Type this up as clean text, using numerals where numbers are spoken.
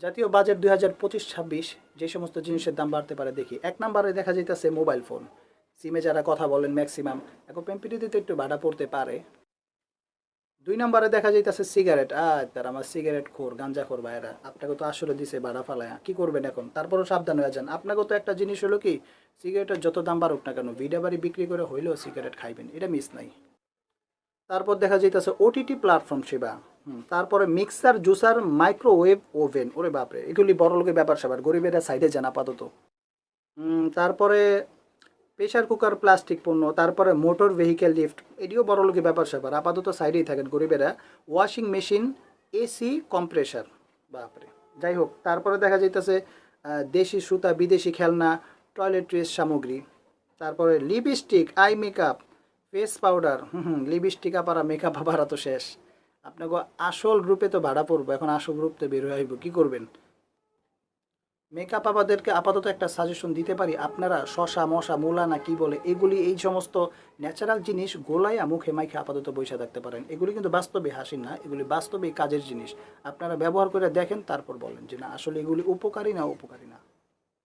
জাতীয় বাজেট 2025-26 যে সমস্ত জিনিসের দাম বাড়তে পারে দেখি। এক নম্বরে দেখা যাইতেছে মোবাইল ফোন। সিমে যারা কথা বলেন ম্যাক্সিমাম এখন পেম্পিটিতে তো একটু ভাড়া পড়তে পারে। 2 নম্বরে দেখা যাইতেছে সিগারেট। তার আমার সিগারেট খোর গাঞ্জা খোর ভাইয়েরা, আপনাকে তো আসলে দিছে ভাড়া ফালায়া, কি করবেন এখন? তারপরও সাবধান হয়ে যান। আপনাকেও তো একটা জিনিস হলো কি, সিগারেটের যত দাম বাড়ুক না কেন ভিডা বাড়ি বিক্রি করে হইলেও সিগারেট খাইবেন, এটা মিস নাই। তারপর দেখা যাইতেছে ওটিটি প্ল্যাটফর্ম সেবা। তারপরে মিক্সার জুসার মাইক্রোওয়েভ ওভেন, ওরে বাপরে, এগুলি বড় লোকের ব্যাপার স্যাপার, গরিবেরা সাইডে যান আপাতত। তারপরে প্রেশার কুকার প্লাস্টিক পণ্য, তারপরে মোটর ভেহিকেল লিফট, এটিও বড় লোকের ব্যাপার স্যাপার, আপাতত সাইডেই থাকেন গরিবেরা। ওয়াশিং মেশিন, এসি, কম্প্রেসার, বাপরে। যাই হোক, তারপরে দেখা যাইতেছে দেশি সুতা, বিদেশি খেলনা, টয়লেট্রিজ সামগ্রী, তারপরে lipstick, eye makeup, face powder. Lipstick আপারা, মেকআপ আপারা তো শেষ। আপনাকে আসল রূপে তো ভাড়া পড়বো, এখন আসল রূপ তো বের হয়ে আইব, কী করবেন? মেকআপ আমাদেরকে আপাতত একটা সাজেশন দিতে পারি, আপনারা শশা মশা মূলা না কি বলে এগুলি, এই সমস্ত ন্যাচারাল জিনিস গোলাইয়া মুখে মাইখে আপাতত বসে থাকতে পারেন। এগুলি কিন্তু বাস্তবে হাসির না, এগুলি বাস্তবে কাজের জিনিস। আপনারা ব্যবহার করে দেখেন, তারপর বলেন যে না আসলে এগুলি উপকারী না উপকারী না।